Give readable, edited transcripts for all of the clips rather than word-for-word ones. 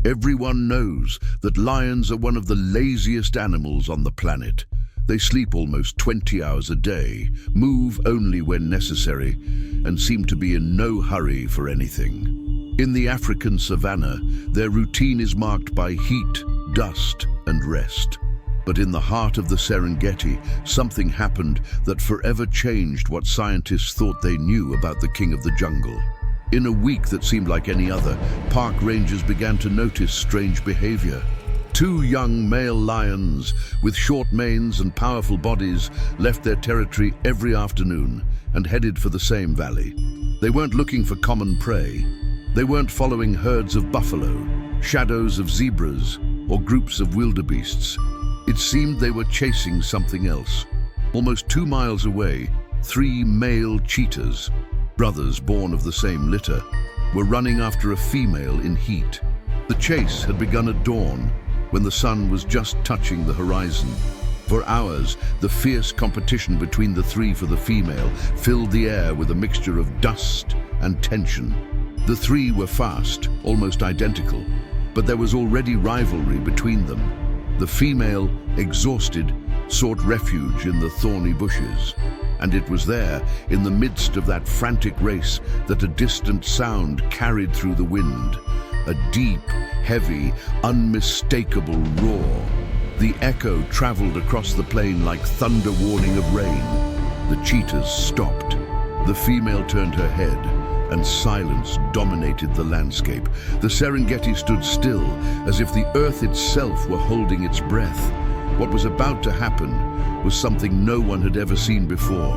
Everyone knows that lions are one of the laziest animals on the planet. They sleep almost 20 hours a day, move only when necessary, and seem to be in no hurry for anything. In the African savanna, their routine is marked by heat, dust, and rest. But in the heart of the Serengeti, something happened that forever changed what scientists thought they knew about the king of the jungle. In a week that seemed like any other, park rangers began to notice strange behavior. Two young male lions with short manes and powerful bodies left their territory every afternoon and headed for the same valley. They weren't looking for common prey. They weren't following herds of buffalo, shadows of zebras, or groups of wildebeests. It seemed they were chasing something else. Almost 2 miles away, 3 male cheetahs, brothers born of the same litter, were running after a female in heat. The chase had begun at dawn, when the sun was just touching the horizon. For hours, the fierce competition between the three for the female filled the air with a mixture of dust and tension. The three were fast, almost identical, but there was already rivalry between them. The female, exhausted, sought refuge in the thorny bushes. And it was there, in the midst of that frantic race, that a distant sound carried through the wind. A deep, heavy, unmistakable roar. The echo traveled across the plain like thunder warning of rain. The cheetahs stopped. The female turned her head, and silence dominated the landscape. The Serengeti stood still, as if the earth itself were holding its breath. What was about to happen was something no one had ever seen before.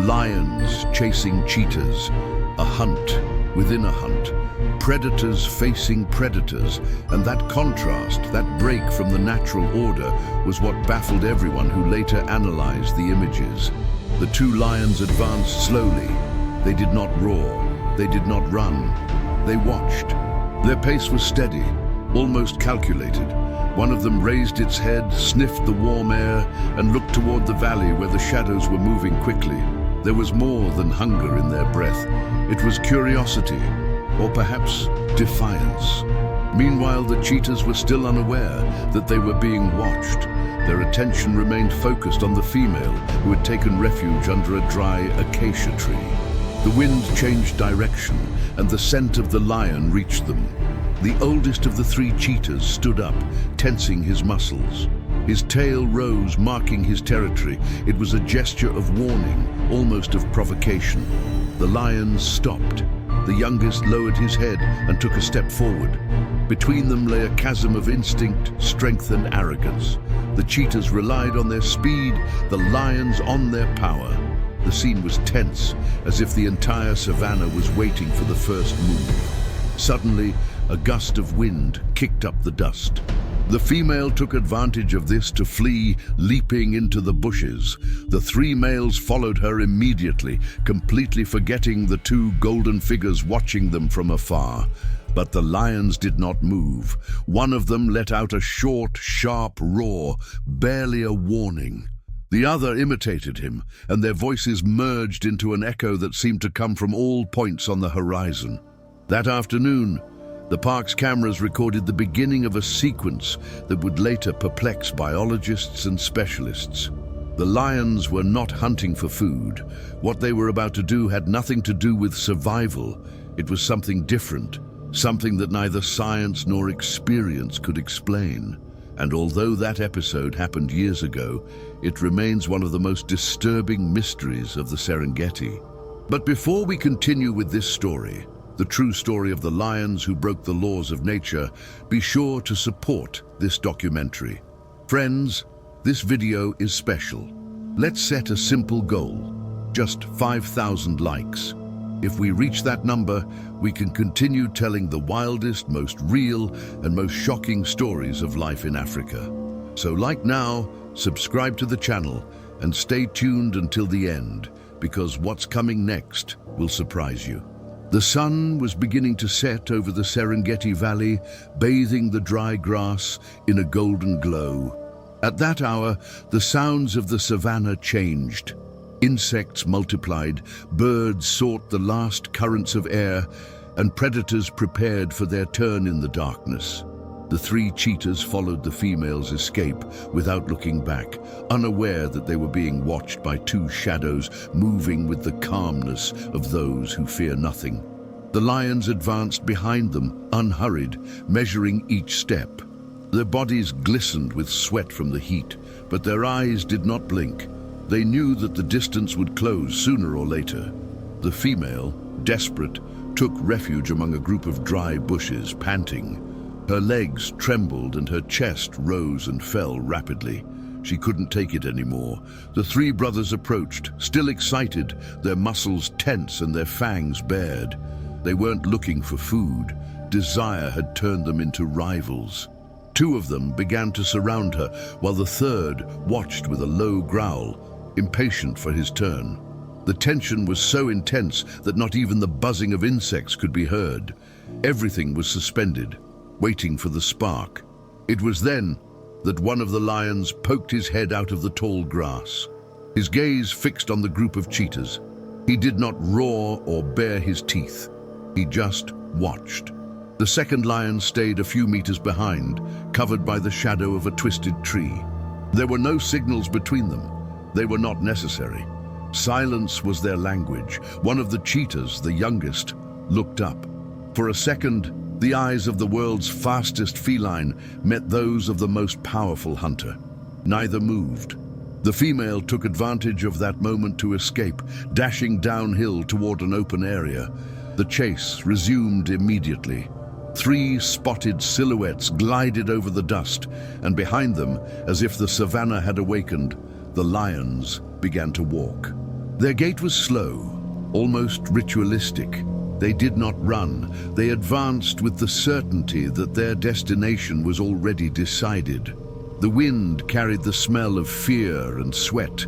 Lions chasing cheetahs, a hunt within a hunt, predators facing predators, and that contrast, that break from the natural order, was what baffled everyone who later analyzed the images. The two lions advanced slowly. They did not roar. They did not run. They watched. Their pace was steady, almost calculated. One of them raised its head, sniffed the warm air, and looked toward the valley where the shadows were moving quickly. There was more than hunger in their breath. It was curiosity, or perhaps defiance. Meanwhile, the cheetahs were still unaware that they were being watched. Their attention remained focused on the female, who had taken refuge under a dry acacia tree. The wind changed direction, and the scent of the lion reached them. The oldest of the 3 cheetahs stood up, tensing his muscles. His tail rose, marking his territory. It was a gesture of warning, almost of provocation. The lions stopped. The youngest lowered his head and took a step forward. Between them lay a chasm of instinct, strength, and arrogance. The cheetahs relied on their speed, the lions on their power. The scene was tense, as if the entire savanna was waiting for the first move. Suddenly, a gust of wind kicked up the dust. The female took advantage of this to flee, leaping into the bushes. The 3 males followed her immediately, completely forgetting the 2 golden figures watching them from afar. But the lions did not move. One of them let out a short, sharp roar, barely a warning. The other imitated him, and their voices merged into an echo that seemed to come from all points on the horizon. That afternoon, the park's cameras recorded the beginning of a sequence that would later perplex biologists and specialists. The lions were not hunting for food. What they were about to do had nothing to do with survival. It was something different, something that neither science nor experience could explain. And although that episode happened years ago, it remains one of the most disturbing mysteries of the Serengeti. But before we continue with this story, the true story of the lions who broke the laws of nature, be sure to support this documentary. Friends, this video is special. Let's set a simple goal, just 5,000 likes. If we reach that number, we can continue telling the wildest, most real, and most shocking stories of life in Africa. So like now, subscribe to the channel, and stay tuned until the end, because what's coming next will surprise you. The sun was beginning to set over the Serengeti Valley, bathing the dry grass in a golden glow. At that hour, the sounds of the savanna changed. Insects multiplied, birds sought the last currents of air, and predators prepared for their turn in the darkness. The three cheetahs followed the female's escape without looking back, unaware that they were being watched by two shadows moving with the calmness of those who fear nothing. The lions advanced behind them, unhurried, measuring each step. Their bodies glistened with sweat from the heat, but their eyes did not blink. They knew that the distance would close sooner or later. The female, desperate, took refuge among a group of dry bushes, panting. Her legs trembled and her chest rose and fell rapidly. She couldn't take it anymore. The three brothers approached, still excited, their muscles tense and their fangs bared. They weren't looking for food. Desire had turned them into rivals. Two of them began to surround her, while the third watched with a low growl, impatient for his turn. The tension was so intense that not even the buzzing of insects could be heard. Everything was suspended, waiting for the spark. It was then that one of the lions poked his head out of the tall grass, his gaze fixed on the group of cheetahs. He did not roar or bare his teeth. He just watched. The second lion stayed a few meters behind, covered by the shadow of a twisted tree. There were no signals between them. They were not necessary. Silence was their language. One of the cheetahs, the youngest, looked up. For a second, the eyes of the world's fastest feline met those of the most powerful hunter. Neither moved. The female took advantage of that moment to escape, dashing downhill toward an open area. The chase resumed immediately. Three spotted silhouettes glided over the dust, and behind them, as if the savannah had awakened, the lions began to walk. Their gait was slow, almost ritualistic. They did not run. They advanced with the certainty that their destination was already decided. The wind carried the smell of fear and sweat,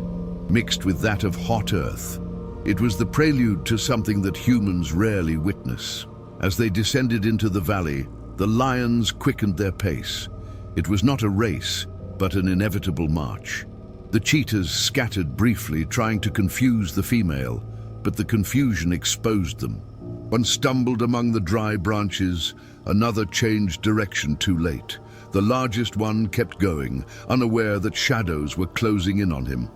mixed with that of hot earth. It was the prelude to something that humans rarely witness. As they descended into the valley, the lions quickened their pace. It was not a race, but an inevitable march. The cheetahs scattered briefly, trying to confuse the female, but the confusion exposed them. One stumbled among the dry branches, another changed direction too late. The largest one kept going, unaware that shadows were closing in on him.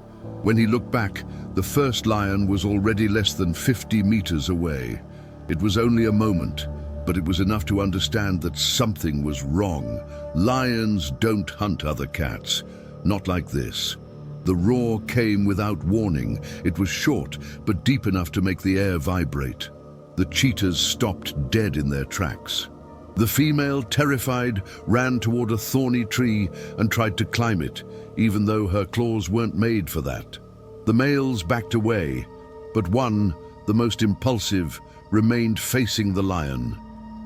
When he looked back, the first lion was already less than 50 meters away. It was only a moment, but it was enough to understand that something was wrong. Lions don't hunt other cats, not like this. The roar came without warning. It was short, but deep enough to make the air vibrate. The cheetahs stopped dead in their tracks. The female, terrified, ran toward a thorny tree and tried to climb it, even though her claws weren't made for that. The males backed away, but one, the most impulsive, remained facing the lion.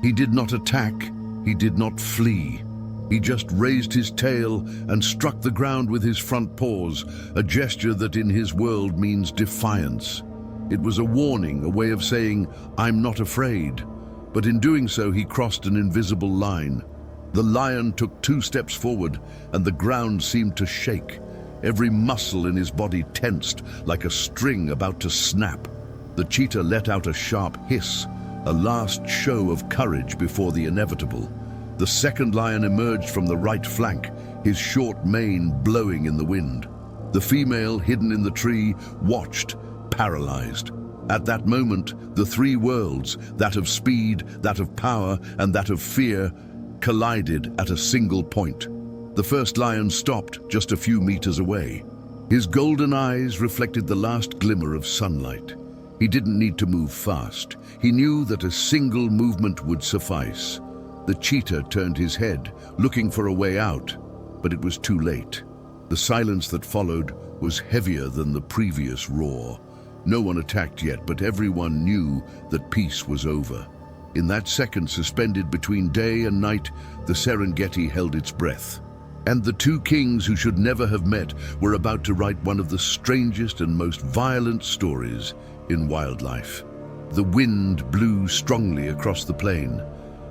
He did not attack, he did not flee. He just raised his tail and struck the ground with his front paws, a gesture that in his world means defiance. It was a warning, a way of saying, "I'm not afraid." But in doing so, he crossed an invisible line. The lion took 2 steps forward, and the ground seemed to shake. Every muscle in his body tensed, like a string about to snap. The cheetah let out a sharp hiss, a last show of courage before the inevitable. The second lion emerged from the right flank, his short mane blowing in the wind. The female, hidden in the tree, watched, paralyzed. At that moment, the 3 worlds, that of speed, that of power, and that of fear, collided at a single point. The first lion stopped just a few meters away. His golden eyes reflected the last glimmer of sunlight. He didn't need to move fast. He knew that a single movement would suffice. The cheetah turned his head, looking for a way out, but it was too late. The silence that followed was heavier than the previous roar. No one attacked yet, but everyone knew that peace was over. In that second suspended between day and night, the Serengeti held its breath. And the 2 kings who should never have met were about to write one of the strangest and most violent stories in wildlife. The wind blew strongly across the plain.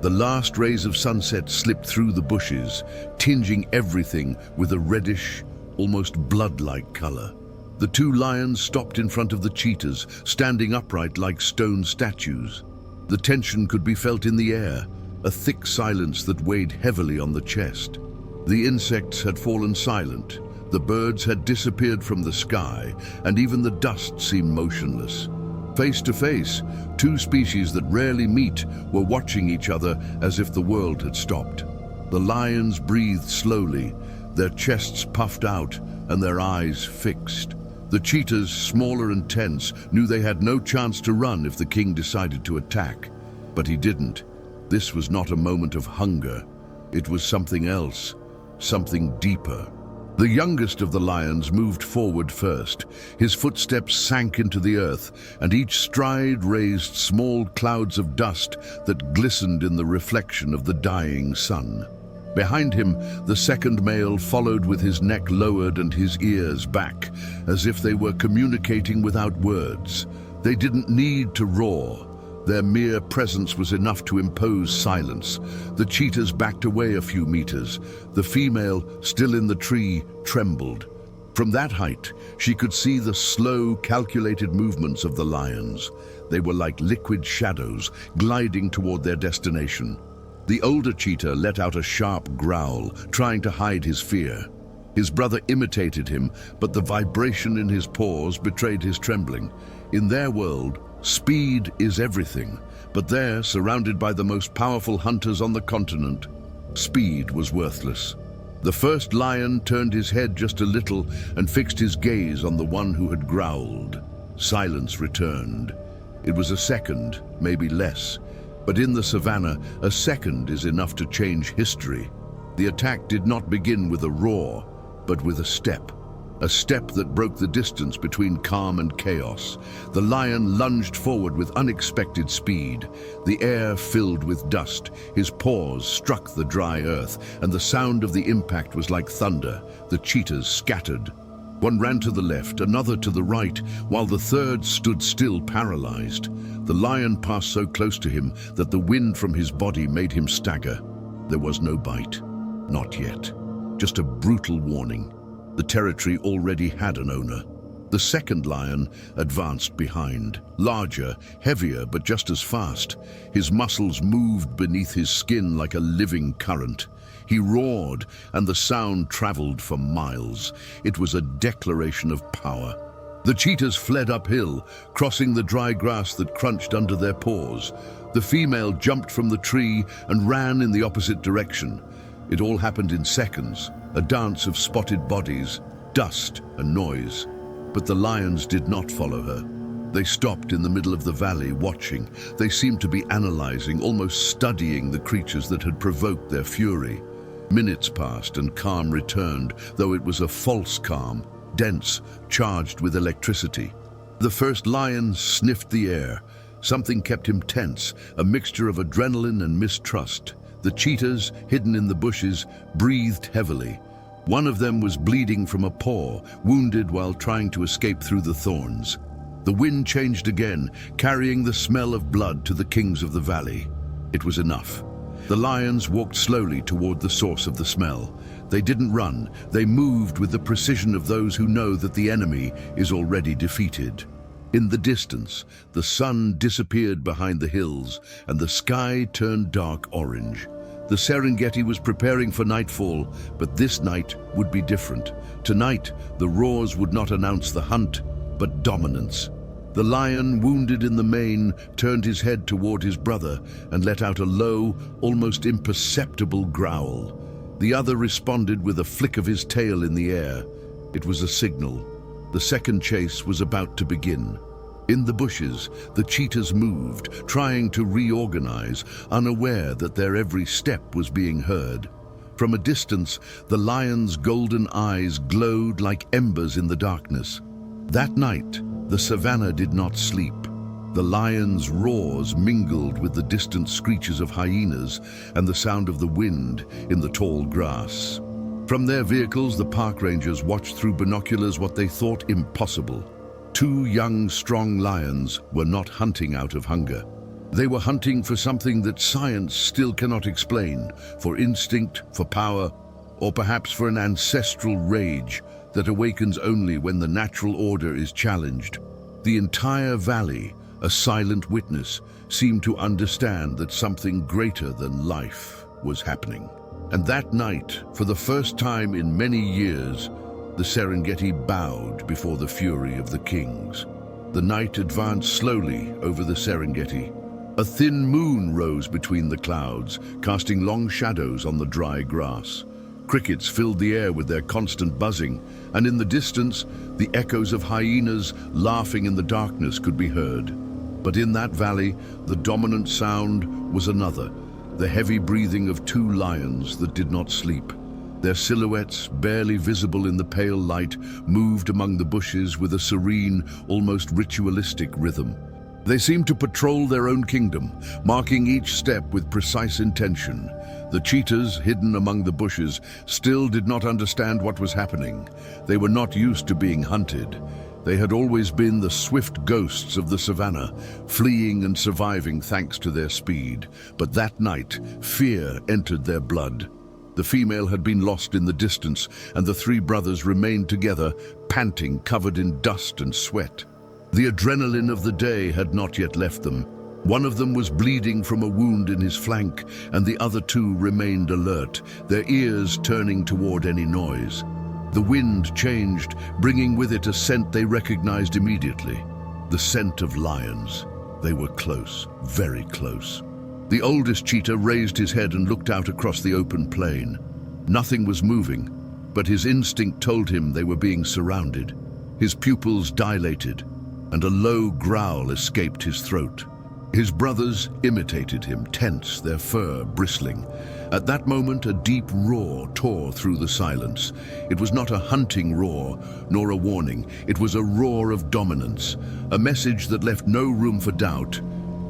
The last rays of sunset slipped through the bushes, tinging everything with a reddish, almost blood-like color. The 2 lions stopped in front of the cheetahs, standing upright like stone statues. The tension could be felt in the air. a thick silence that weighed heavily on the chest. The insects had fallen silent, the birds had disappeared from the sky, and even the dust seemed motionless. Face to face, two species that rarely meet were watching each other as if the world had stopped. The lions breathed slowly, their chests puffed out and their eyes fixed. The cheetahs, smaller and tense, knew they had no chance to run if the king decided to attack. But he didn't. This was not a moment of hunger. It was something else, something deeper. The youngest of the lions moved forward first. His footsteps sank into the earth, and each stride raised small clouds of dust that glistened in the reflection of the dying sun. Behind him, the second male followed with his neck lowered and his ears back, as if they were communicating without words. They didn't need to roar. Their mere presence was enough to impose silence. The cheetahs backed away a few meters. The female, still in the tree, trembled. From that height, she could see the slow, calculated movements of the lions. They were like liquid shadows, gliding toward their destination. The older cheetah let out a sharp growl, trying to hide his fear. His brother imitated him, but the vibration in his paws betrayed his trembling. In their world, speed is everything, but there, surrounded by the most powerful hunters on the continent, speed was worthless. The first lion turned his head just a little and fixed his gaze on the one who had growled. Silence returned. It was a second, maybe less. But in the savannah, a second is enough to change history. The attack did not begin with a roar, but with a step that broke the distance between calm and chaos. The lion lunged forward with unexpected speed. The air filled with dust. His paws struck the dry earth, and the sound of the impact was like thunder. The cheetahs scattered. One ran to the left, another to the right, while the third stood still, paralyzed. The lion passed so close to him that the wind from his body made him stagger. There was no bite. Not yet. Just a brutal warning. The territory already had an owner. The second lion advanced behind, larger, heavier, but just as fast. His muscles moved beneath his skin like a living current. He roared, and the sound traveled for miles. It was a declaration of power. The cheetahs fled uphill, crossing the dry grass that crunched under their paws. The female jumped from the tree and ran in the opposite direction. It all happened in seconds, a dance of spotted bodies, dust and noise. But the lions did not follow her. They stopped in the middle of the valley, watching. They seemed to be analyzing, almost studying the creatures that had provoked their fury. Minutes passed and calm returned, though it was a false calm, dense, charged with electricity. The first lion sniffed the air. Something kept him tense, a mixture of adrenaline and mistrust. The cheetahs, hidden in the bushes, breathed heavily. One of them was bleeding from a paw, wounded while trying to escape through the thorns. The wind changed again, carrying the smell of blood to the kings of the valley. It was enough. The lions walked slowly toward the source of the smell. They didn't run, they moved with the precision of those who know that the enemy is already defeated. In the distance, the sun disappeared behind the hills, and the sky turned dark orange. The Serengeti was preparing for nightfall, but this night would be different. Tonight, the roars would not announce the hunt, but dominance. The lion, wounded in the mane, turned his head toward his brother and let out a low, almost imperceptible growl. The other responded with a flick of his tail in the air. It was a signal. The second chase was about to begin. In the bushes, the cheetahs moved, trying to reorganize, unaware that their every step was being heard. From a distance, the lion's golden eyes glowed like embers in the darkness. That night, the savannah did not sleep. The lion's roars mingled with the distant screeches of hyenas and the sound of the wind in the tall grass. From their vehicles, the park rangers watched through binoculars what they thought impossible. Two young, strong lions were not hunting out of hunger. They were hunting for something that science still cannot explain, for instinct, for power, or perhaps for an ancestral rage that awakens only when the natural order is challenged. The entire valley, a silent witness, seemed to understand that something greater than life was happening. And that night, for the first time in many years, the Serengeti bowed before the fury of the kings. The night advanced slowly over the Serengeti. A thin moon rose between the clouds, casting long shadows on the dry grass. Crickets filled the air with their constant buzzing, and in the distance, the echoes of hyenas laughing in the darkness could be heard. But in that valley, the dominant sound was another, the heavy breathing of two lions that did not sleep. Their silhouettes, barely visible in the pale light, moved among the bushes with a serene, almost ritualistic rhythm. They seemed to patrol their own kingdom, marking each step with precise intention. The cheetahs, hidden among the bushes, still did not understand what was happening. They were not used to being hunted. They had always been the swift ghosts of the savannah, fleeing and surviving thanks to their speed. But that night, fear entered their blood. The female had been lost in the distance, and the three brothers remained together, panting, covered in dust and sweat. The adrenaline of the day had not yet left them. One of them was bleeding from a wound in his flank, and the other two remained alert, their ears turning toward any noise. The wind changed, bringing with it a scent they recognized immediately. The scent of lions. They were close, very close. The oldest cheetah raised his head and looked out across the open plain. Nothing was moving, but his instinct told him they were being surrounded. His pupils dilated, and a low growl escaped his throat. His brothers imitated him, tense, their fur bristling. At that moment, a deep roar tore through the silence. It was not a hunting roar, nor a warning. It was a roar of dominance, a message that left no room for doubt.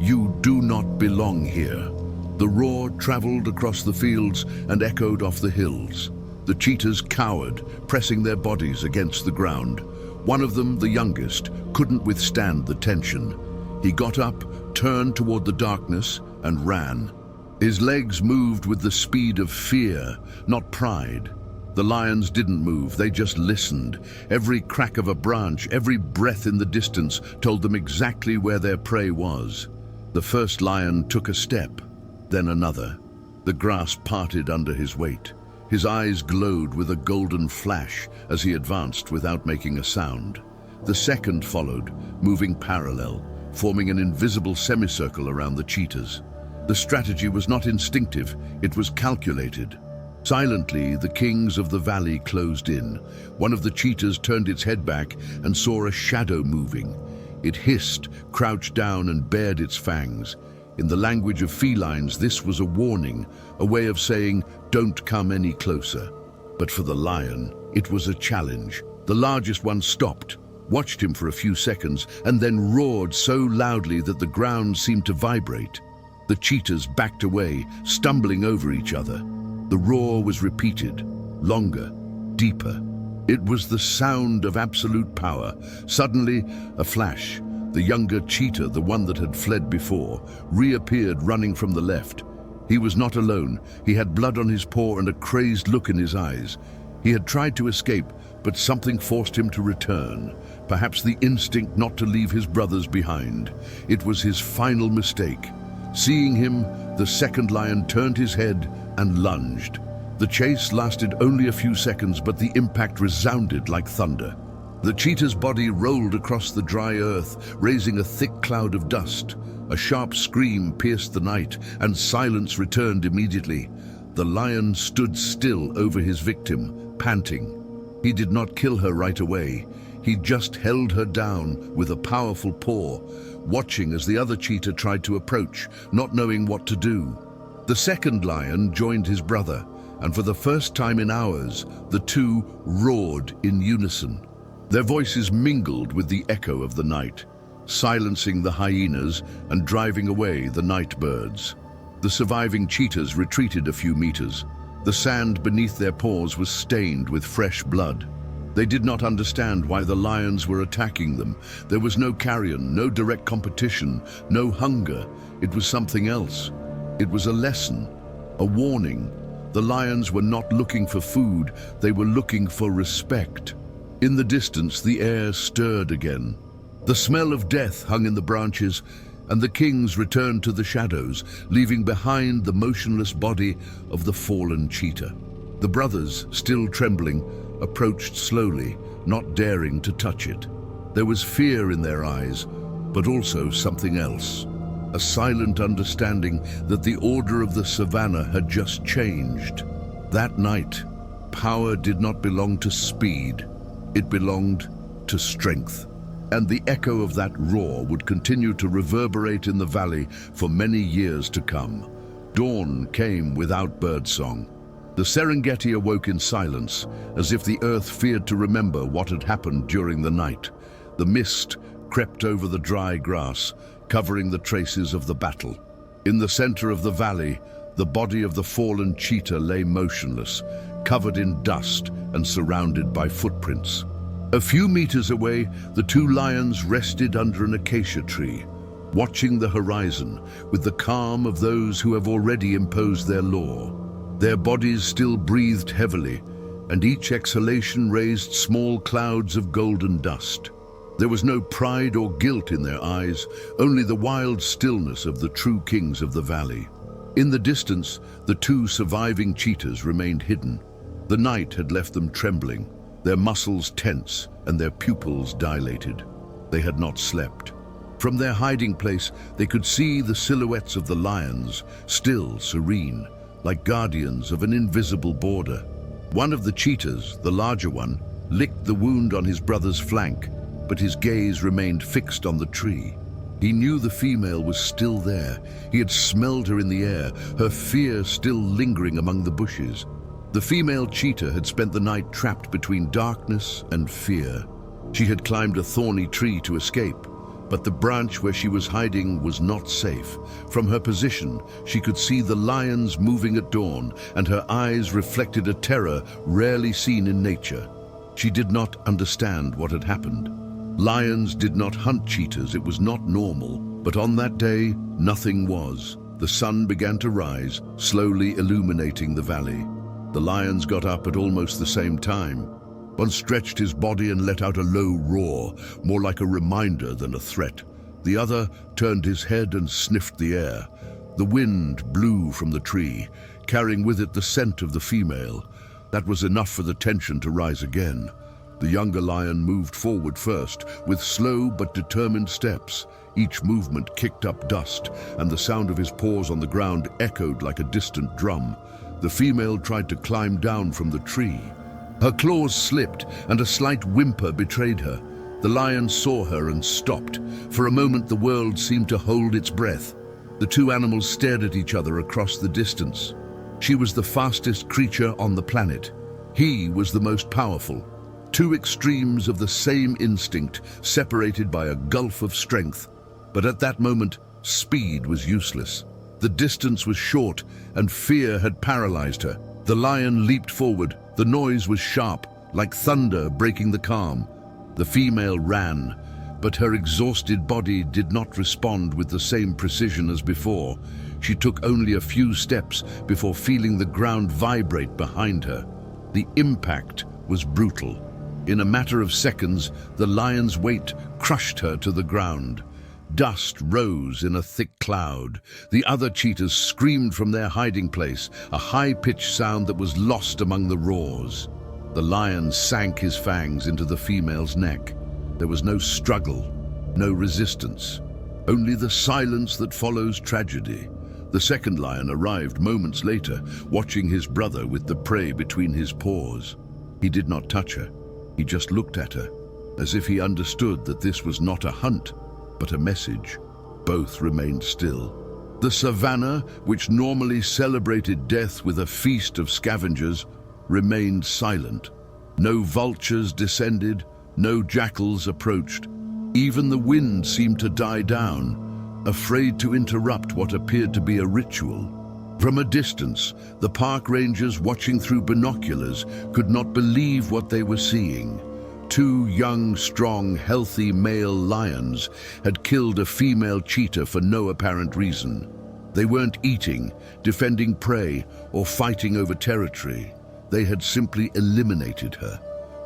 You do not belong here. The roar traveled across the fields and echoed off the hills. The cheetahs cowered, pressing their bodies against the ground. One of them, the youngest, couldn't withstand the tension. He got up, turned toward the darkness, and ran. His legs moved with the speed of fear, not pride. The lions didn't move, they just listened. Every crack of a branch, every breath in the distance told them exactly where their prey was. The first lion took a step, then another. The grass parted under his weight. His eyes glowed with a golden flash as he advanced without making a sound. The second followed, moving parallel, forming an invisible semicircle around the cheetahs. The strategy was not instinctive, it was calculated. Silently, the kings of the valley closed in. One of the cheetahs turned its head back and saw a shadow moving. It hissed, crouched down, and bared its fangs. In the language of felines, this was a warning, a way of saying, "Don't come any closer." But for the lion, it was a challenge. The largest one stopped, watched him for a few seconds, and then roared so loudly that the ground seemed to vibrate. The cheetahs backed away, stumbling over each other. The roar was repeated, longer, deeper. It was the sound of absolute power. Suddenly, a flash. The younger cheetah, the one that had fled before, reappeared running from the left. He was not alone. He had blood on his paw and a crazed look in his eyes. He had tried to escape, but something forced him to return. Perhaps the instinct not to leave his brothers behind. It was his final mistake. Seeing him, the second lion turned his head and lunged. The chase lasted only a few seconds, but the impact resounded like thunder. The cheetah's body rolled across the dry earth, raising a thick cloud of dust. A sharp scream pierced the night, and silence returned immediately. The lion stood still over his victim, panting. He did not kill her right away. He just held her down with a powerful paw, watching as the other cheetah tried to approach, not knowing what to do. The second lion joined his brother, and for the first time in hours, the two roared in unison. Their voices mingled with the echo of the night, silencing the hyenas and driving away the night birds. The surviving cheetahs retreated a few meters. The sand beneath their paws was stained with fresh blood. They did not understand why the lions were attacking them. There was no carrion, no direct competition, no hunger. It was something else. It was a lesson, a warning. The lions were not looking for food, they were looking for respect. In the distance, the air stirred again. The smell of death hung in the branches, and the kings returned to the shadows, leaving behind the motionless body of the fallen cheetah. The brothers, still trembling, approached slowly, not daring to touch it. There was fear in their eyes, but also something else. A silent understanding that the order of the savannah had just changed. That night, power did not belong to speed. It belonged to strength. And the echo of that roar would continue to reverberate in the valley for many years to come. Dawn came without birdsong. The Serengeti awoke in silence, as if the earth feared to remember what had happened during the night. The mist crept over the dry grass, covering the traces of the battle. In the center of the valley, the body of the fallen cheetah lay motionless, covered in dust and surrounded by footprints. A few meters away, the two lions rested under an acacia tree, watching the horizon with the calm of those who have already imposed their law. Their bodies still breathed heavily, and each exhalation raised small clouds of golden dust. There was no pride or guilt in their eyes, only the wild stillness of the true kings of the valley. In the distance, the two surviving cheetahs remained hidden. The night had left them trembling, their muscles tense and their pupils dilated. They had not slept. From their hiding place, they could see the silhouettes of the lions, still serene, like guardians of an invisible border. One of the cheetahs, the larger one, licked the wound on his brother's flank, but his gaze remained fixed on the tree. He knew the female was still there. He had smelled her in the air, her fear still lingering among the bushes. The female cheetah had spent the night trapped between darkness and fear. She had climbed a thorny tree to escape, but the branch where she was hiding was not safe. From her position, she could see the lions moving at dawn, and her eyes reflected a terror rarely seen in nature. She did not understand what had happened. Lions did not hunt cheetahs, it was not normal. But on that day, nothing was. The sun began to rise, slowly illuminating the valley. The lions got up at almost the same time. One stretched his body and let out a low roar, more like a reminder than a threat. The other turned his head and sniffed the air. The wind blew from the tree, carrying with it the scent of the female. That was enough for the tension to rise again. The younger lion moved forward first, with slow but determined steps. Each movement kicked up dust, and the sound of his paws on the ground echoed like a distant drum. The female tried to climb down from the tree. Her claws slipped, and a slight whimper betrayed her. The lion saw her and stopped. For a moment, the world seemed to hold its breath. The two animals stared at each other across the distance. She was the fastest creature on the planet. He was the most powerful. Two extremes of the same instinct, separated by a gulf of strength. But at that moment, speed was useless. The distance was short, and fear had paralyzed her. The lion leaped forward. The noise was sharp, like thunder breaking the calm. The female ran, but her exhausted body did not respond with the same precision as before. She took only a few steps before feeling the ground vibrate behind her. The impact was brutal. In a matter of seconds, the lion's weight crushed her to the ground. Dust rose in a thick cloud. The other cheetahs screamed from their hiding place, a high-pitched sound that was lost among the roars. The lion sank his fangs into the female's neck. There was no struggle, no resistance, only the silence that follows tragedy. The second lion arrived moments later, watching his brother with the prey between his paws. He did not touch her. He just looked at her, as if he understood that this was not a hunt, but a message. Both remained still. The savannah, which normally celebrated death with a feast of scavengers, remained silent. No vultures descended, no jackals approached. Even the wind seemed to die down, afraid to interrupt what appeared to be a ritual. From a distance, the park rangers watching through binoculars could not believe what they were seeing. Two young, strong, healthy male lions had killed a female cheetah for no apparent reason. They weren't eating, defending prey, or fighting over territory. They had simply eliminated her.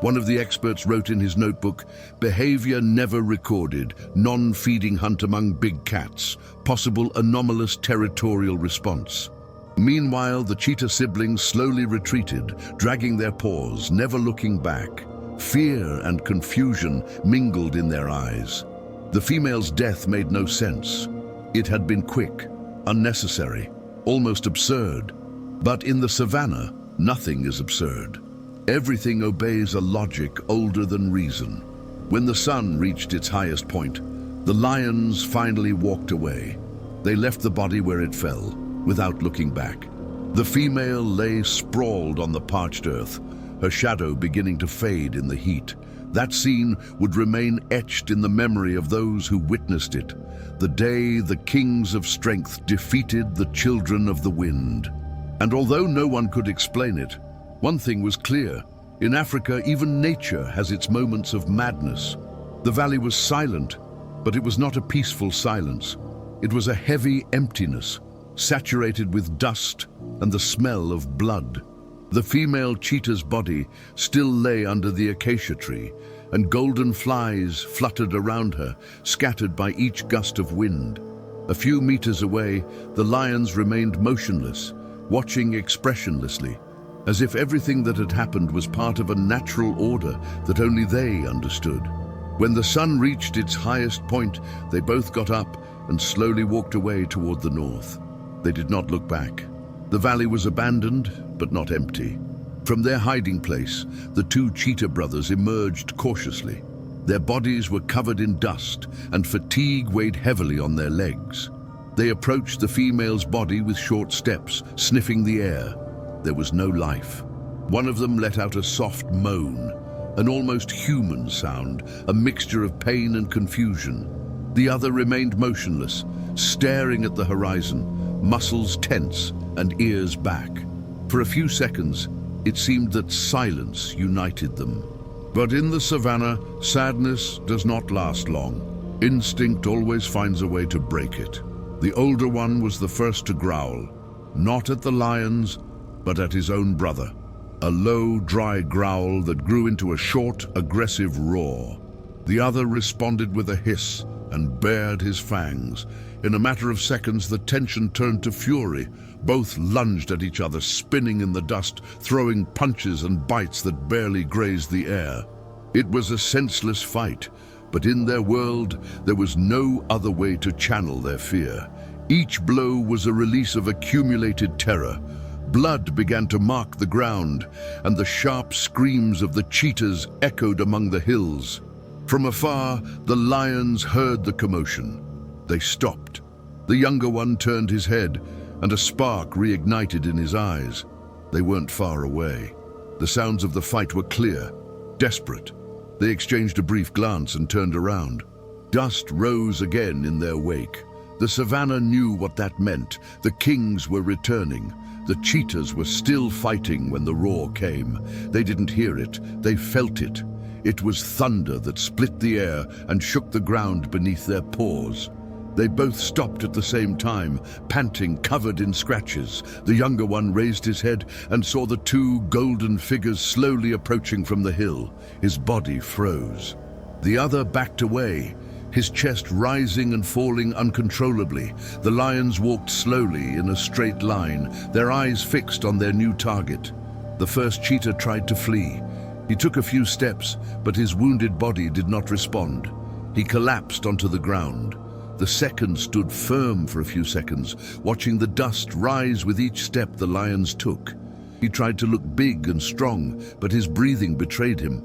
One of the experts wrote in his notebook, "Behavior never recorded, non-feeding hunt among big cats, possible anomalous territorial response." Meanwhile, the cheetah siblings slowly retreated, dragging their paws, never looking back. Fear and confusion mingled in their eyes. The female's death made no sense. It had been quick, unnecessary, almost absurd. But in the savannah, nothing is absurd. Everything obeys a logic older than reason. When the sun reached its highest point, the lions finally walked away. They left the body where it fell, without looking back. The female lay sprawled on the parched earth, her shadow beginning to fade in the heat. That scene would remain etched in the memory of those who witnessed it, the day the kings of strength defeated the children of the wind. And although no one could explain it, one thing was clear. In Africa, even nature has its moments of madness. The valley was silent, but it was not a peaceful silence. It was a heavy emptiness, saturated with dust and the smell of blood. The female cheetah's body still lay under the acacia tree, and golden flies fluttered around her, scattered by each gust of wind. A few meters away, the lions remained motionless, watching expressionlessly, as if everything that had happened was part of a natural order that only they understood. When the sun reached its highest point, they both got up and slowly walked away toward the north. They did not look back. The valley was abandoned, but not empty. From their hiding place, the two cheetah brothers emerged cautiously. Their bodies were covered in dust, and fatigue weighed heavily on their legs. They approached the female's body with short steps, sniffing the air. There was no life. One of them let out a soft moan, an almost human sound, a mixture of pain and confusion. The other remained motionless, staring at the horizon, muscles tense and ears back. For a few seconds, it seemed that silence united them. But in the savannah, sadness does not last long. Instinct always finds a way to break it. The older one was the first to growl, not at the lions, but at his own brother. A low, dry growl that grew into a short, aggressive roar. The other responded with a hiss and bared his fangs. In a matter of seconds, the tension turned to fury. Both lunged at each other, spinning in the dust, throwing punches and bites that barely grazed the air. It was a senseless fight, but in their world, there was no other way to channel their fear. Each blow was a release of accumulated terror. Blood began to mark the ground, and the sharp screams of the cheetahs echoed among the hills. From afar, the lions heard the commotion. They stopped. The younger one turned his head, and a spark reignited in his eyes. They weren't far away. The sounds of the fight were clear, desperate. They exchanged a brief glance and turned around. Dust rose again in their wake. The savannah knew what that meant. The kings were returning. The cheetahs were still fighting when the roar came. They didn't hear it, they felt it. It was thunder that split the air and shook the ground beneath their paws. They both stopped at the same time, panting, covered in scratches. The younger one raised his head and saw the two golden figures slowly approaching from the hill. His body froze. The other backed away, his chest rising and falling uncontrollably. The lions walked slowly in a straight line, their eyes fixed on their new target. The first cheetah tried to flee. He took a few steps, but his wounded body did not respond. He collapsed onto the ground. The second stood firm for a few seconds, watching the dust rise with each step the lions took. He tried to look big and strong, but his breathing betrayed him.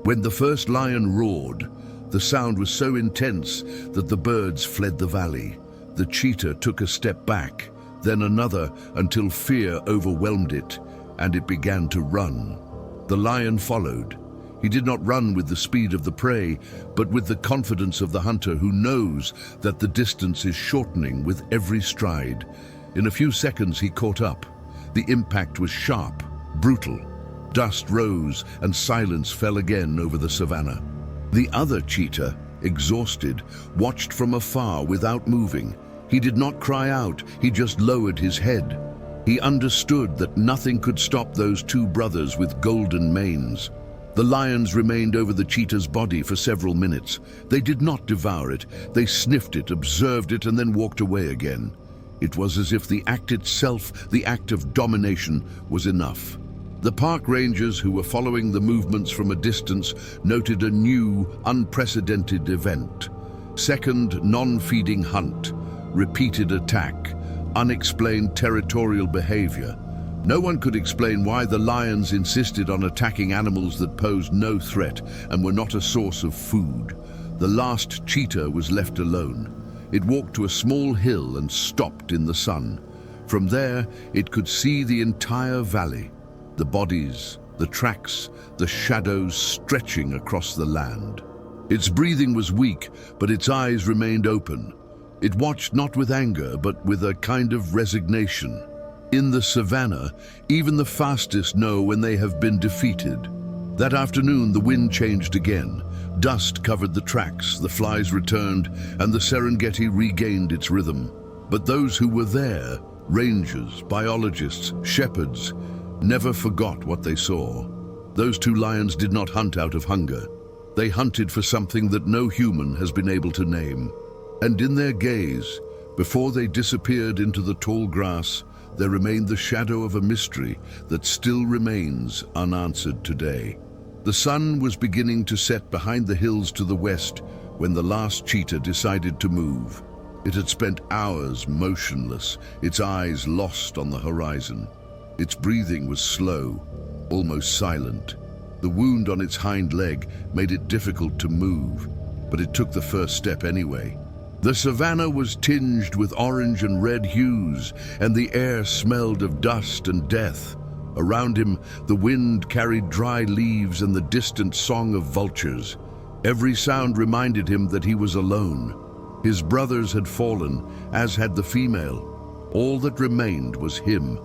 When the first lion roared, the sound was so intense that the birds fled the valley. The cheetah took a step back, then another, until fear overwhelmed it, and it began to run. The lion followed. He did not run with the speed of the prey, but with the confidence of the hunter who knows that the distance is shortening with every stride. In a few seconds he caught up. The impact was sharp, brutal. Dust rose and silence fell again over the savannah. The other cheetah, exhausted, watched from afar without moving. He did not cry out, he just lowered his head. He understood that nothing could stop those two brothers with golden manes. The lions remained over the cheetah's body for several minutes. They did not devour it. They sniffed it, observed it, and then walked away again. It was as if the act itself, the act of domination, was enough. The park rangers who were following the movements from a distance noted a new, unprecedented event. Second non-feeding hunt, repeated attack, unexplained territorial behavior. No one could explain why the lions insisted on attacking animals that posed no threat and were not a source of food. The last cheetah was left alone. It walked to a small hill and stopped in the sun. From there, it could see the entire valley, the bodies, the tracks, the shadows stretching across the land. Its breathing was weak, but its eyes remained open. It watched not with anger, but with a kind of resignation. In the savannah, even the fastest know when they have been defeated. That afternoon, the wind changed again. Dust covered the tracks, the flies returned, and the Serengeti regained its rhythm. But those who were there, rangers, biologists, shepherds, never forgot what they saw. Those two lions did not hunt out of hunger. They hunted for something that no human has been able to name. And in their gaze, before they disappeared into the tall grass, there remained the shadow of a mystery that still remains unanswered today. The sun was beginning to set behind the hills to the west when the last cheetah decided to move. It had spent hours motionless, its eyes lost on the horizon. Its breathing was slow, almost silent. The wound on its hind leg made it difficult to move, but it took the first step anyway. The savannah was tinged with orange and red hues, and the air smelled of dust and death. Around him, the wind carried dry leaves and the distant song of vultures. Every sound reminded him that he was alone. His brothers had fallen, as had the female. All that remained was him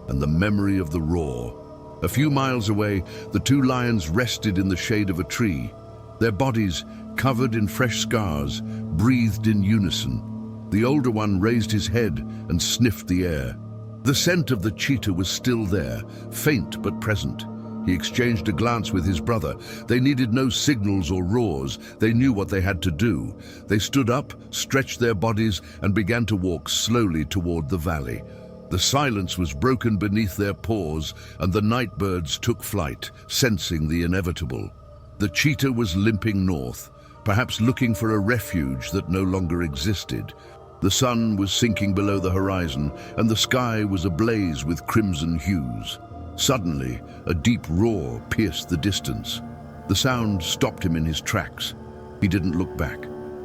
and the memory of the roar. A few miles away, the two lions rested in the shade of a tree. Their bodies, covered in fresh scars, breathed in unison. The older one raised his head and sniffed the air. The scent of the cheetah was still there, faint but present. He exchanged a glance with his brother. They needed no signals or roars. They knew what they had to do. They stood up, stretched their bodies, and began to walk slowly toward the valley. The silence was broken beneath their paws, and the night birds took flight, sensing the inevitable. The cheetah was limping north, perhaps looking for a refuge that no longer existed. The sun was sinking below the horizon, and the sky was ablaze with crimson hues. Suddenly, a deep roar pierced the distance. The sound stopped him in his tracks. He didn't look back.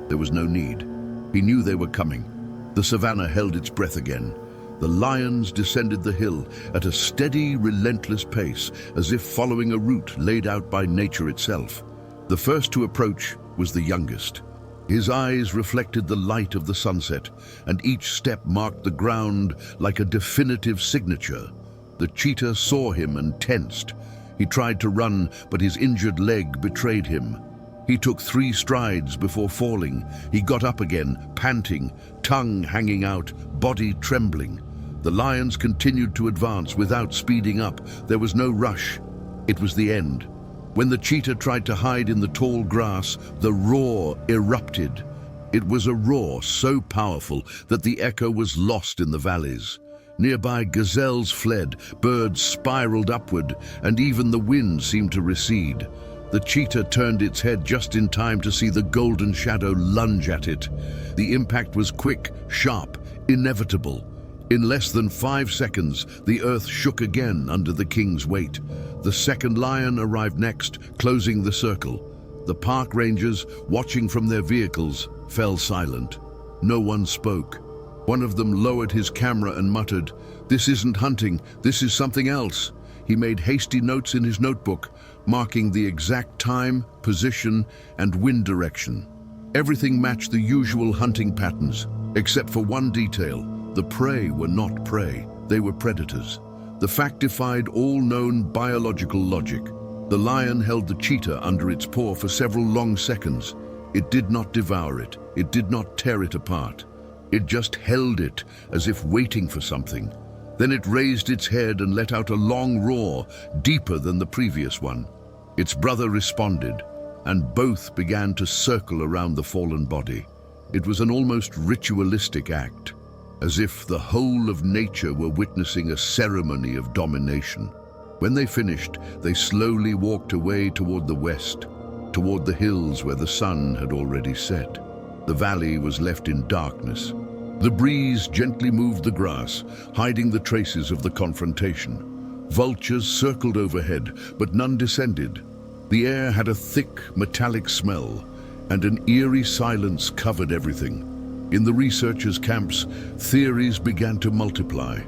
There was no need. He knew they were coming. The savannah held its breath again. The lions descended the hill at a steady, relentless pace, as if following a route laid out by nature itself. The first to approach was the youngest. His eyes reflected the light of the sunset, and each step marked the ground like a definitive signature. The cheetah saw him and tensed. He tried to run, but his injured leg betrayed him. He took 3 strides before falling. He got up again, panting, tongue hanging out, body trembling. The lions continued to advance without speeding up. There was no rush. It was the end. When the cheetah tried to hide in the tall grass, the roar erupted. It was a roar so powerful that the echo was lost in the valleys. Nearby, gazelles fled, birds spiraled upward, and even the wind seemed to recede. The cheetah turned its head just in time to see the golden shadow lunge at it. The impact was quick, sharp, inevitable. In less than 5 seconds, the earth shook again under the king's weight. The second lion arrived next, closing the circle. The park rangers, watching from their vehicles, fell silent. No one spoke. One of them lowered his camera and muttered, "This isn't hunting, this is something else." He made hasty notes in his notebook, marking the exact time, position, and wind direction. Everything matched the usual hunting patterns, except for one detail. The prey were not prey, they were predators. The fact defied all known biological logic. The lion held the cheetah under its paw for several long seconds. It did not devour it, it did not tear it apart. It just held it, as if waiting for something. Then it raised its head and let out a long roar, deeper than the previous one. Its brother responded, and both began to circle around the fallen body. It was an almost ritualistic act, as if the whole of nature were witnessing a ceremony of domination. When they finished, they slowly walked away toward the west, toward the hills where the sun had already set. The valley was left in darkness. The breeze gently moved the grass, hiding the traces of the confrontation. Vultures circled overhead, but none descended. The air had a thick, metallic smell, and an eerie silence covered everything. In the researchers' camps, theories began to multiply.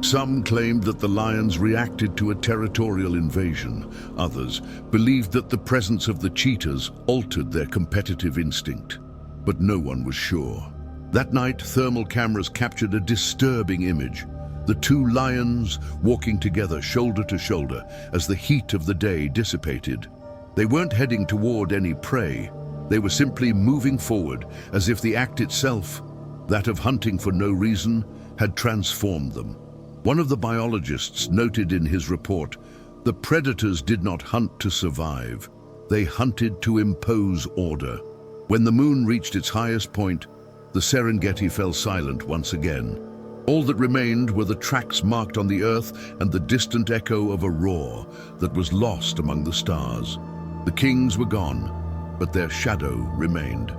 Some claimed that the lions reacted to a territorial invasion. Others believed that the presence of the cheetahs altered their competitive instinct. But no one was sure. That night, thermal cameras captured a disturbing image. The two lions walking together shoulder to shoulder as the heat of the day dissipated. They weren't heading toward any prey. They were simply moving forward as if the act itself, that of hunting for no reason, had transformed them. One of the biologists noted in his report, the predators did not hunt to survive. They hunted to impose order. When the moon reached its highest point, the Serengeti fell silent once again. All that remained were the tracks marked on the earth and the distant echo of a roar that was lost among the stars. The kings were gone, but their shadow remained.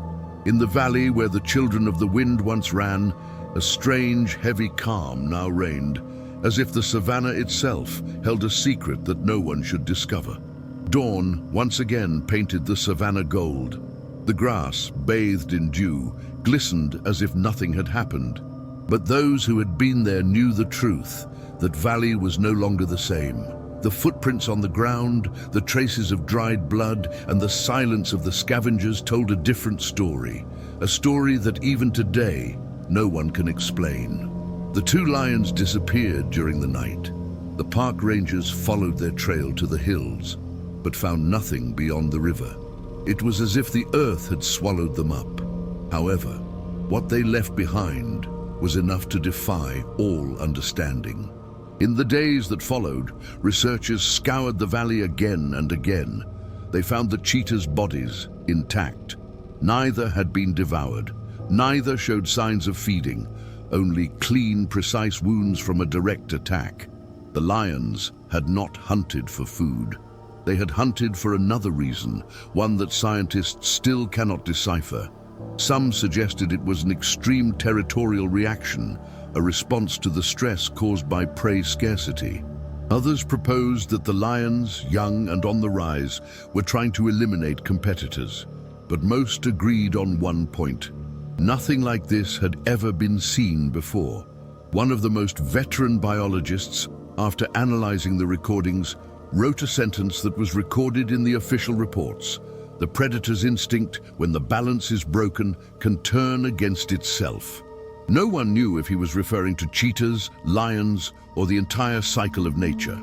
In the valley where the children of the wind once ran, a strange, heavy calm now reigned, as if the savanna itself held a secret that no one should discover. Dawn once again painted the savanna gold. The grass, bathed in dew, glistened as if nothing had happened. But those who had been there knew the truth, that valley was no longer the same. The footprints on the ground, the traces of dried blood, and the silence of the scavengers told a different story, a story that even today, no one can explain. The two lions disappeared during the night. The park rangers followed their trail to the hills, but found nothing beyond the river. It was as if the earth had swallowed them up. However, what they left behind was enough to defy all understanding. In the days that followed, researchers scoured the valley again and again. They found the cheetahs' bodies intact. Neither had been devoured. Neither showed signs of feeding, only clean, precise wounds from a direct attack. The lions had not hunted for food. They had hunted for another reason, one that scientists still cannot decipher. Some suggested it was an extreme territorial reaction, a response to the stress caused by prey scarcity. Others proposed that the lions, young and on the rise, were trying to eliminate competitors. But most agreed on one point. Nothing like this had ever been seen before. One of the most veteran biologists, after analyzing the recordings, wrote a sentence that was recorded in the official reports. The predator's instinct, when the balance is broken, can turn against itself. No one knew if he was referring to cheetahs, lions, or the entire cycle of nature.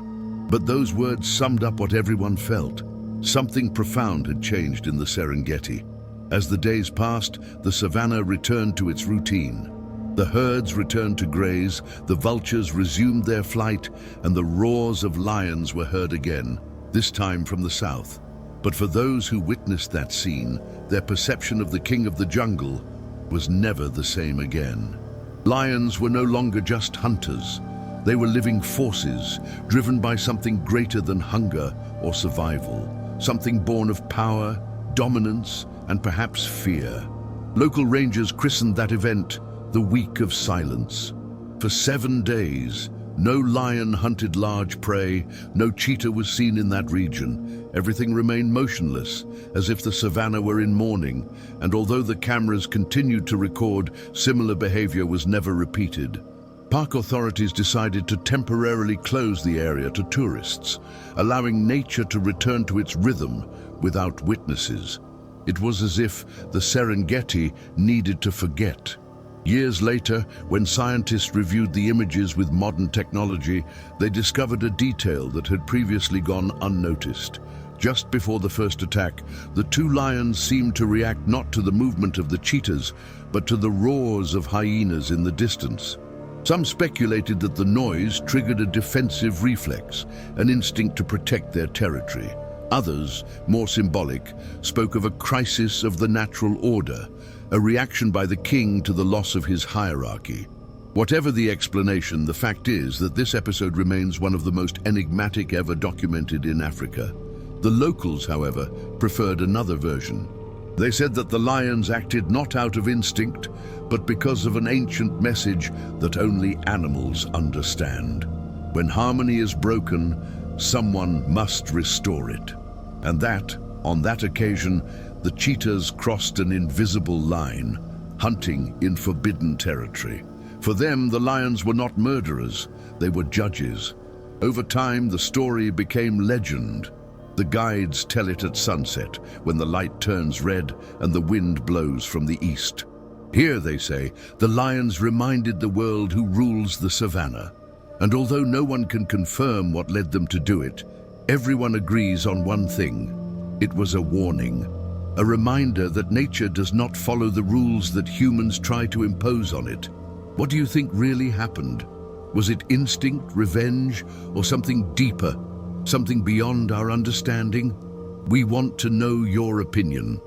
But those words summed up what everyone felt. Something profound had changed in the Serengeti. As the days passed, the savanna returned to its routine. The herds returned to graze, the vultures resumed their flight, and the roars of lions were heard again, this time from the south. But for those who witnessed that scene, their perception of the king of the jungle was never the same again. Lions were no longer just hunters. They were living forces, driven by something greater than hunger or survival, something born of power, dominance, and perhaps fear. Local rangers christened that event the Week of Silence. For 7 days, no lion hunted large prey, no cheetah was seen in that region. Everything remained motionless, as if the savanna were in mourning, and although the cameras continued to record, similar behavior was never repeated. Park authorities decided to temporarily close the area to tourists, allowing nature to return to its rhythm without witnesses. It was as if the Serengeti needed to forget. Years later, when scientists reviewed the images with modern technology, they discovered a detail that had previously gone unnoticed. Just before the first attack, the two lions seemed to react not to the movement of the cheetahs, but to the roars of hyenas in the distance. Some speculated that the noise triggered a defensive reflex, an instinct to protect their territory. Others, more symbolic, spoke of a crisis of the natural order, a reaction by the king to the loss of his hierarchy. Whatever the explanation, the fact is that this episode remains one of the most enigmatic ever documented in Africa. The locals, however, preferred another version. They said that the lions acted not out of instinct, but because of an ancient message that only animals understand. When harmony is broken, someone must restore it. And that, on that occasion, the cheetahs crossed an invisible line, hunting in forbidden territory. For them, the lions were not murderers, they were judges. Over time, the story became legend. The guides tell it at sunset, when the light turns red and the wind blows from the east. Here, they say, the lions reminded the world who rules the savannah. And although no one can confirm what led them to do it, everyone agrees on one thing. It was a warning, a reminder that nature does not follow the rules that humans try to impose on it. What do you think really happened? Was it instinct, revenge, or something deeper? Something beyond our understanding? We want to know your opinion.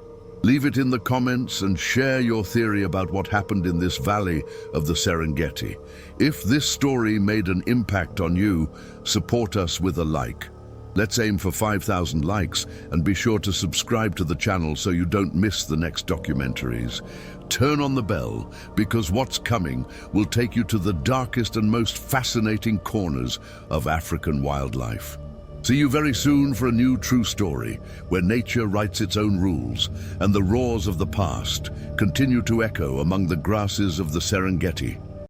Leave it in the comments and share your theory about what happened in this valley of the Serengeti. If this story made an impact on you, support us with a like. Let's aim for 5,000 likes, and be sure to subscribe to the channel so you don't miss the next documentaries. Turn on the bell, because what's coming will take you to the darkest and most fascinating corners of African wildlife. See you very soon for a new true story, where nature writes its own rules, and the roars of the past continue to echo among the grasses of the Serengeti.